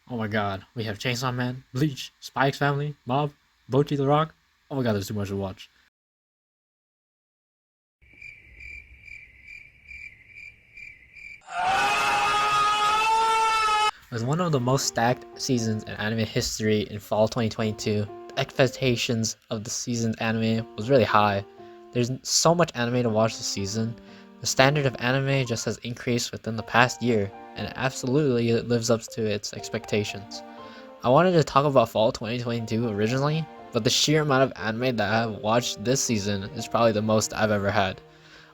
Oh my god, we have Chainsaw Man, Bleach, Spy X Family, Mob, Bocchi the Rock. Oh my god, there's too much to watch. As one of the most stacked seasons in anime history in fall 2022, the expectations of the season's anime was really high. There's so much anime to watch this season. The standard of anime just has increased within the past year, and absolutely it lives up to its expectations. I wanted to talk about fall 2022 originally, but the sheer amount of anime that I have watched this season is probably the most I've ever had.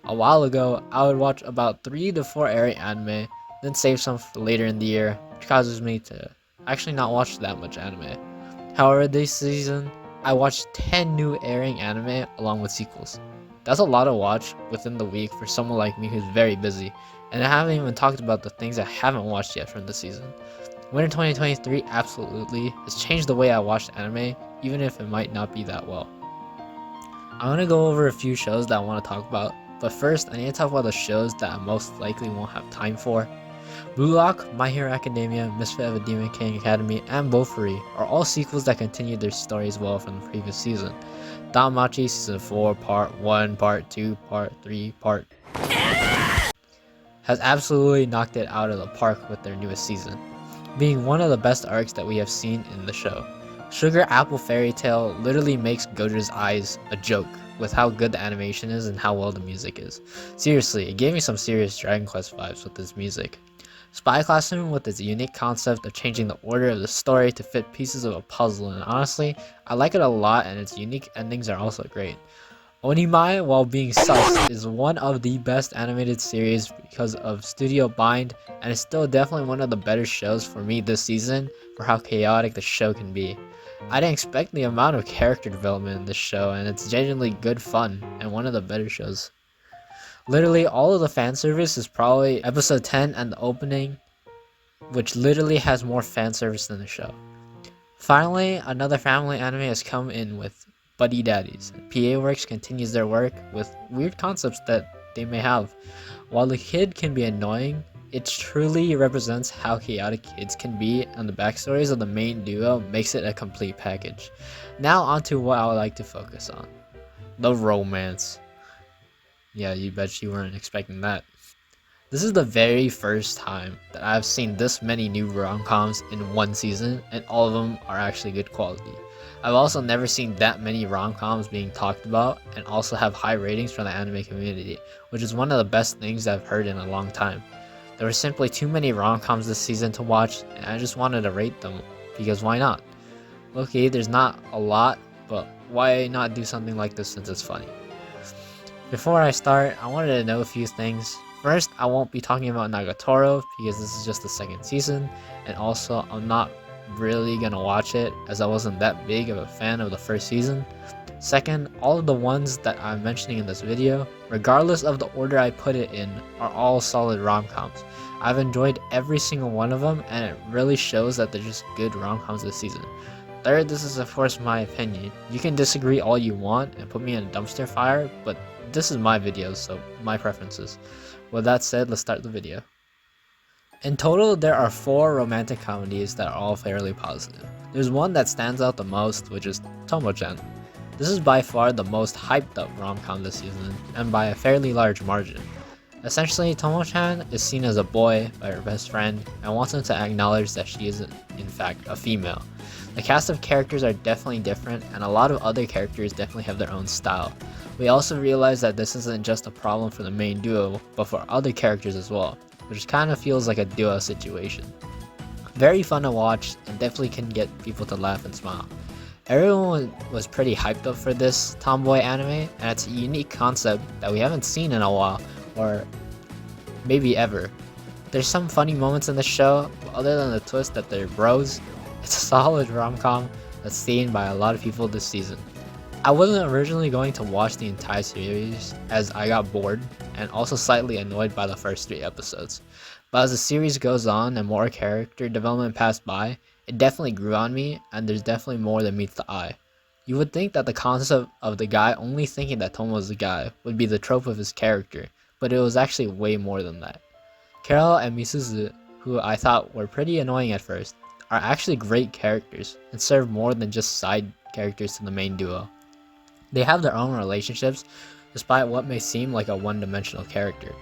A while ago, I would watch about 3 to 4 airing anime, then save some for later in the year, which causes me to actually not watch that much anime. However, this season, I watched 10 new airing anime along with sequels. That's a lot to watch within the week for someone like me who's very busy, and I haven't even talked about the things I haven't watched yet from the season. Winter 2023 absolutely has changed the way I watch anime, even if it might not be that well. I'm gonna go over a few shows that I want to talk about, but first I need to talk about the shows that I most likely won't have time for. Blue Lock, My Hero Academia, Misfit of a Demon King Academy, and Bofuri are all sequels that continue their stories well from the previous season. Danmachi Season 4, Part 1, Part 2, Part 3, Part has absolutely knocked it out of the park with their newest season, being one of the best arcs that we have seen in the show. Sugar Apple Fairy Tale literally makes Gojo's eyes a joke with how good the animation is and how well the music is. Seriously, it gave me some serious Dragon Quest vibes with this music. Spy Classroom with its unique concept of changing the order of the story to fit pieces of a puzzle, and honestly, I like it a lot and its unique endings are also great. Onimai, while being sus, is one of the best animated series because of Studio Bind, and is still definitely one of the better shows for me this season for how chaotic the show can be. I didn't expect the amount of character development in this show, and it's genuinely good fun and one of the better shows. Literally, all of the fan service is probably episode 10 and the opening, which literally has more fan service than the show. Finally, another family anime has come in with Buddy Daddies. PA Works continues their work with weird concepts that they may have. While the kid can be annoying, it truly represents how chaotic kids can be, and the backstories of the main duo makes it a complete package. Now onto what I would like to focus on. The romance. Yeah, you bet you weren't expecting that. This is the very first time that I've seen this many new rom-coms in one season, and all of them are actually good quality. I've also never seen that many rom-coms being talked about and also have high ratings from the anime community, which is one of the best things I've heard in a long time. There were simply too many rom-coms this season to watch, and I just wanted to rate them, because why not? Okay, there's not a lot, but why not do something like this since it's funny? Before I start, I wanted to know a few things. First, I won't be talking about Nagatoro because this is just the second season, and also I'm not really gonna watch it as I wasn't that big of a fan of the first season. Second, all of the ones that I'm mentioning in this video, regardless of the order I put it in, are all solid rom-coms. I've enjoyed every single one of them, and it really shows that they're just good rom-coms this season. Third, this is of course my opinion. You can disagree all you want and put me in a dumpster fire, but this is my video, so my preferences. With that said, let's start the video. In total, there are 4 romantic comedies that are all fairly positive. There's one that stands out the most, which is Tomo-chan. This is by far the most hyped up rom-com this season, and by a fairly large margin. Essentially, Tomo-chan is seen as a boy by her best friend and wants him to acknowledge that she is in fact a female. The cast of characters are definitely different, and a lot of other characters definitely have their own style. We also realize that this isn't just a problem for the main duo, but for other characters as well, which kind of feels like a duo situation. Very fun to watch, and definitely can get people to laugh and smile. Everyone was pretty hyped up for this tomboy anime, and it's a unique concept that we haven't seen in a while, or maybe ever. There's some funny moments in the show, but other than the twist that they're bros, it's a solid rom-com that's seen by a lot of people this season. I wasn't originally going to watch the entire series as I got bored and also slightly annoyed by the first 3 episodes. But as the series goes on and more character development passed by, it definitely grew on me, and there's definitely more than meets the eye. You would think that the concept of the guy only thinking that Tomo is the guy would be the trope of his character, but it was actually way more than that. Carol and Misuzu, who I thought were pretty annoying at first, are actually great characters and serve more than just side characters to the main duo. They have their own relationships despite what may seem like a one-dimensional character.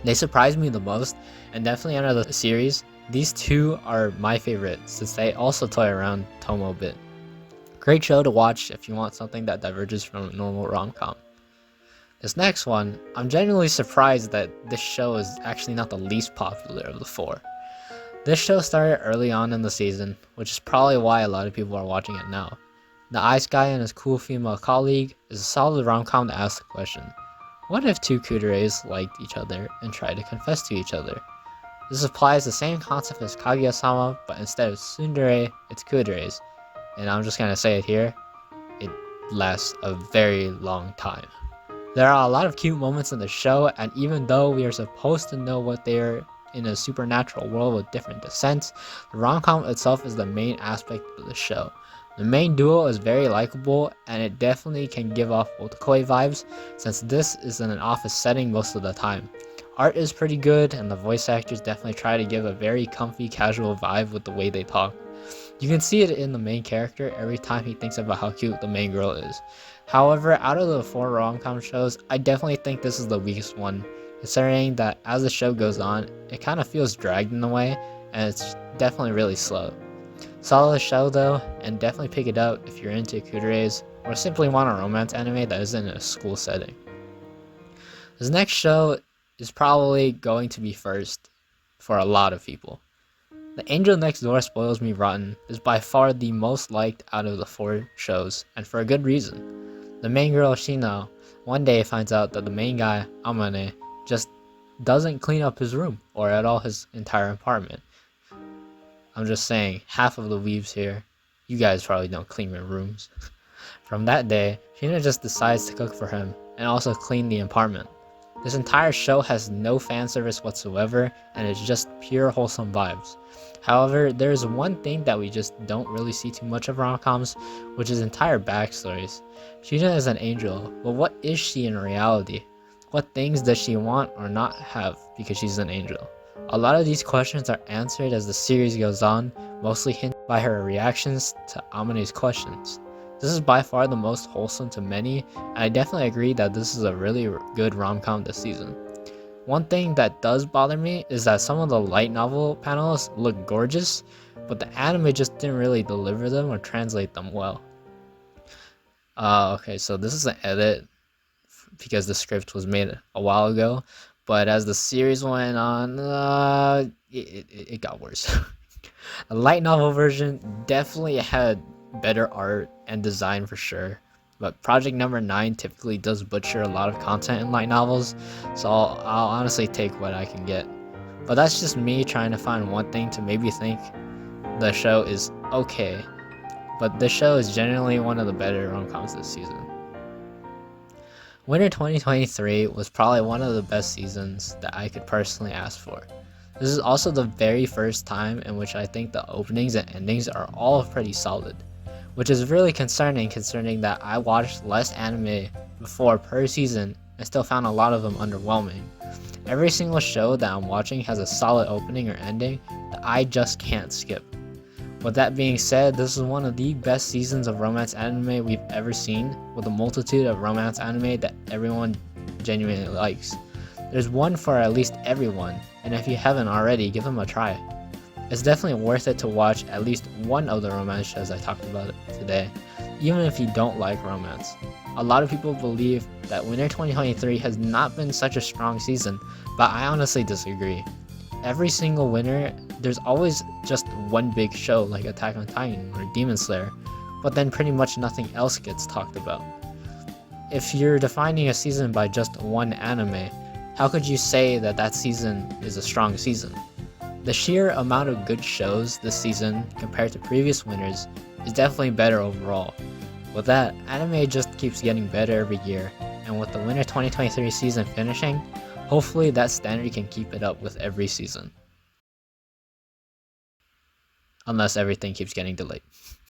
They surprised me the most, and definitely out of the series, these two are my favorite since they also toy around Tomo a bit. Great show to watch if you want something that diverges from a normal rom-com. This next one, I'm genuinely surprised that this show is actually not the least popular of the four. This show started early on in the season, which is probably why a lot of people are watching it now. The ice guy and his cool female colleague is a solid rom-com to ask the question, what if two kudereis liked each other and tried to confess to each other? This applies the same concept as Kaguya-sama, but instead of tsundere, it's kudereis. And I'm just gonna say it here, it lasts a very long time. There are a lot of cute moments in the show, and even though we are supposed to know what they are in a supernatural world with different descents, the rom-com itself is the main aspect of the show. The main duo is very likable, and it definitely can give off otakoi vibes, since this is in an office setting most of the time. Art is pretty good, and the voice actors definitely try to give a very comfy, casual vibe with the way they talk. You can see it in the main character every time he thinks about how cute the main girl is. However, out of the four rom-com shows, I definitely think this is the weakest one, considering that as the show goes on, it kind of feels dragged in a way, and it's definitely really slow. Solid show though, and definitely pick it up if you're into kudereis, or simply want a romance anime that isn't in a school setting. This next show is probably going to be first for a lot of people. The Angel Next Door Spoils Me Rotten is by far the most liked out of the four shows, and for a good reason. The main girl, Shino, one day finds out that the main guy, Amane, just doesn't clean up his room, or at all his entire apartment. I'm just saying, half of the weebs here, you guys probably don't clean your rooms. From that day, Shino just decides to cook for him, and also clean the apartment. This entire show has no fan service whatsoever, and it's just pure wholesome vibes. However, there is one thing that we just don't really see too much of rom-coms, which is entire backstories. Shino is an angel, but what is she in reality? What things does she want or not have because she's an angel? A lot of these questions are answered as the series goes on, mostly hinted by her reactions to Amane's questions. This is by far the most wholesome to many, and I definitely agree that this is a really good rom-com this season. One thing that does bother me is that some of the light novel panels look gorgeous, but the anime just didn't really deliver them or translate them well. Okay, so this is an edit because the script was made a while ago, but as the series went on, it got worse. The light novel version definitely had better art and design for sure, but Project Number 9 typically does butcher a lot of content in light novels, so I'll honestly take what I can get. But that's just me trying to find one thing to maybe think the show is okay, but this show is generally one of the better rom-coms this season. Winter 2023 was probably one of the best seasons that I could personally ask for. This is also the very first time in which I think the openings and endings are all pretty solid, which is really concerning considering that I watched less anime before per season and still found a lot of them underwhelming. Every single show that I'm watching has a solid opening or ending that I just can't skip. With that being said, this is one of the best seasons of romance anime we've ever seen, with a multitude of romance anime that everyone genuinely likes. There's one for at least everyone, and if you haven't already, give them a try. It's definitely worth it to watch at least one of the romance shows I talked about today, even if you don't like romance. A lot of people believe that Winter 2023 has not been such a strong season, but I honestly disagree. Every single winter, there's always just one big show like Attack on Titan or Demon Slayer, but then pretty much nothing else gets talked about. If you're defining a season by just one anime, how could you say that that season is a strong season? The sheer amount of good shows this season compared to previous winters is definitely better overall. With that, anime just keeps getting better every year, and with the Winter 2023 season finishing, hopefully that standard can keep it up with every season. Unless everything keeps getting delayed.